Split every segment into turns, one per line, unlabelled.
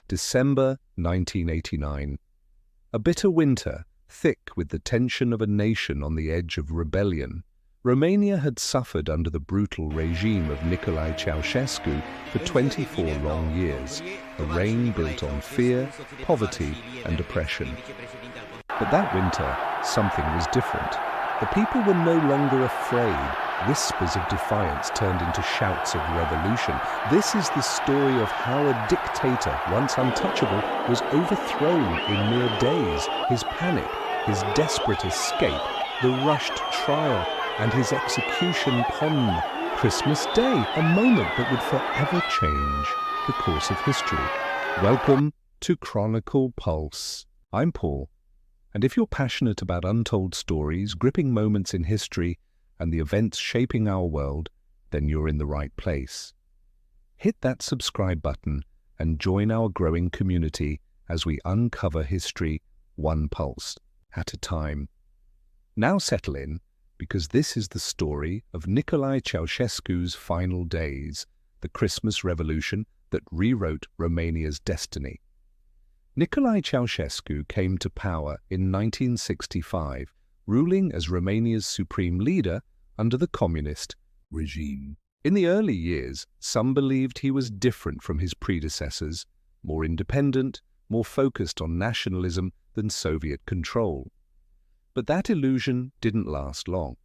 December 1989. A bitter winter, thick with the tension of a nation on the edge of rebellion. Romania had suffered under the brutal regime of Nicolae Ceaușescu for 24 long years, a reign built on fear, poverty, and oppression. But that winter, something was different. The people were no longer afraid. Whispers of defiance turned into shouts of revolution. This is the story of how a dictator, once untouchable, was overthrown in mere days. His panic, his desperate escape, the rushed trial, and his execution upon Christmas Day, a moment that would forever change the course of history. Welcome to Chronicle Pulse. I'm Paul, and if you're passionate about untold stories, gripping moments in history, and the events shaping our world, then you're in the right place. Hit that subscribe button and join our growing community as we uncover history one pulse at a time. Now settle in, because this is the story of Nicolae Ceaușescu's final days, the Christmas Revolution that rewrote Romania's destiny. Nicolae Ceaușescu came to power in 1965, ruling as Romania's supreme leader under the communist regime. In the early years, some believed he was different from his predecessors, more independent, more focused on nationalism than Soviet control. But that illusion didn't last long.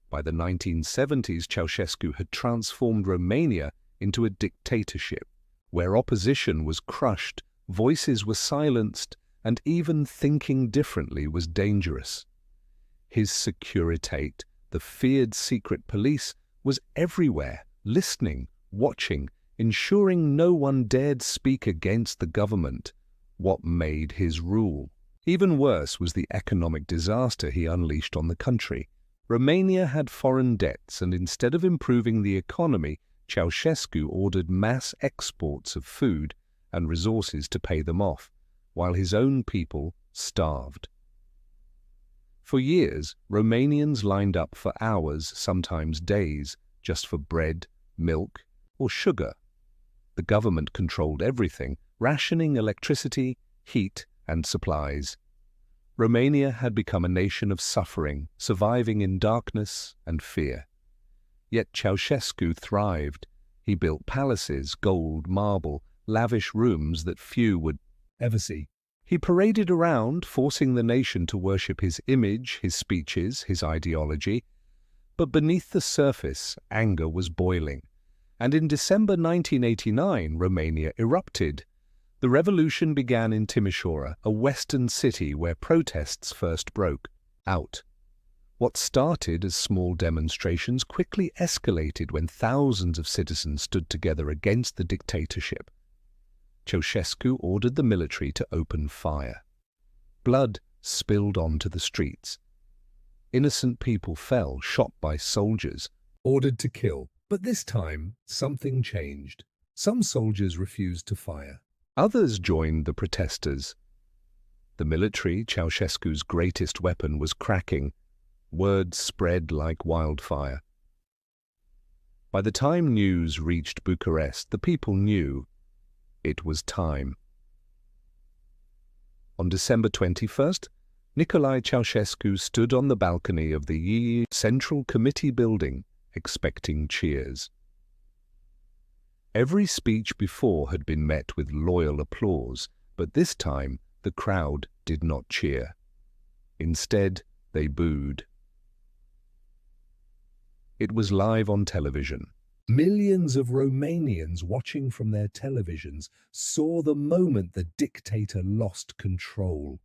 By the 1970s, Ceaușescu had transformed Romania into a dictatorship, where opposition was crushed, voices were silenced, and even thinking differently was dangerous. His Securitate, the feared secret police, was everywhere, listening, watching, ensuring no one dared speak against the government. What made his rule? Even worse was the economic disaster he unleashed on the country. Romania had foreign debts, and instead of improving the economy, Ceaușescu ordered mass exports of food and resources to pay them off, while his own people starved. For years, Romanians lined up for hours, sometimes days, just for bread, milk, or sugar. The government controlled everything, rationing electricity, heat, and supplies. Romania had become a nation of suffering, surviving in darkness and fear. Yet Ceaușescu thrived. He built palaces, gold, marble, lavish rooms that few would ever see. He paraded around, forcing the nation to worship his image, his speeches, his ideology. But beneath the surface, anger was boiling. And in December 1989, Romania erupted. The revolution began in Timișoara, a western city where protests first broke out. What started as small demonstrations quickly escalated when thousands of citizens stood together against the dictatorship. Ceaușescu ordered the military to open fire. Blood spilled onto the streets. Innocent people fell, shot by soldiers, ordered to kill. But this time, something changed. Some soldiers refused to fire. Others joined the protesters. The military, Ceaușescu's greatest weapon, was cracking. Words spread like wildfire. By the time news reached Bucharest, the people knew it was time. On December 21st, Nicolae Ceaușescu stood on the balcony of the Central Committee building, expecting cheers. Every speech before had been met with loyal applause, but this time the crowd did not cheer. Instead, they booed. It was live on television. Millions of Romanians watching from their televisions saw the moment the dictator lost control.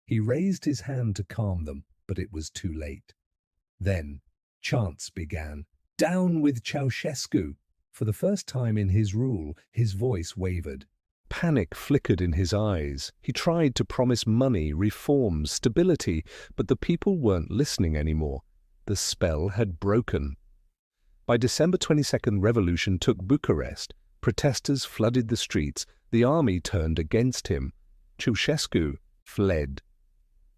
He raised his hand to calm them, but it was too late. Then, chants began. Down with Ceaușescu! For the first time in his rule, his voice wavered. Panic flickered in his eyes. He tried to promise money, reforms, stability, but the people weren't listening anymore. The spell had broken. By December 22nd, revolution took Bucharest. Protesters flooded the streets. The army turned against him. Ceaușescu fled.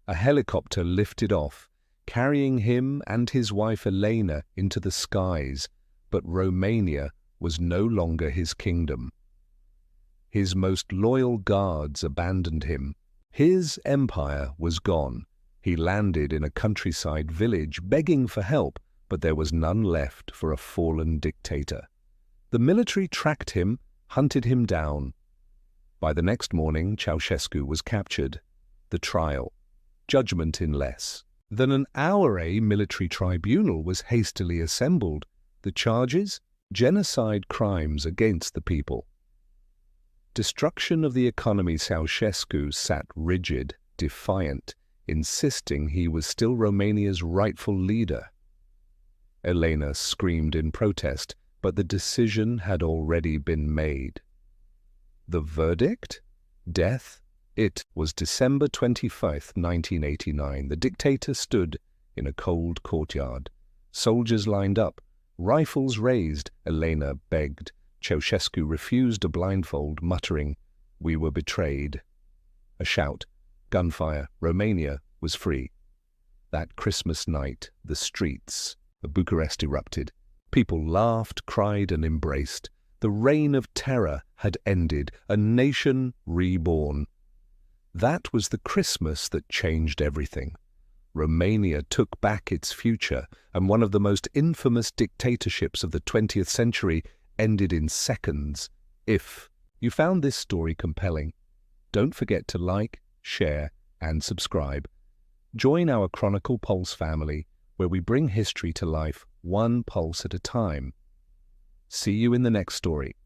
A helicopter lifted off, carrying him and his wife Elena into the skies, but Romania was no longer his kingdom. His most loyal guards abandoned him. His empire was gone. He landed in a countryside village begging for help, but there was none left for a fallen dictator. The military tracked him, hunted him down. By the next morning, Ceaușescu was captured. The trial. Judgment in less than an hour. A military tribunal was hastily assembled. The charges? Genocide crimes against the people. Destruction of the economy. Ceaușescu sat rigid, defiant, insisting he was still Romania's rightful leader. Elena screamed in protest, but the decision had already been made. The verdict? Death? It was December 25, 1989. The dictator stood in a cold courtyard. Soldiers lined up, rifles raised. Elena begged. Ceaușescu refused a blindfold, muttering, "We were betrayed." A shout, gunfire. Romania was free. That Christmas night, the streets of Bucharest erupted. People laughed, cried, and embraced. The reign of terror had ended, a nation reborn. That was the Christmas that changed everything. Romania took back its future, and one of the most infamous dictatorships of the 20th century ended in seconds. If you found this story compelling, don't forget to like, share, and subscribe. Join our Chronicle Pulse family, where we bring history to life one pulse at a time. See you in the next story.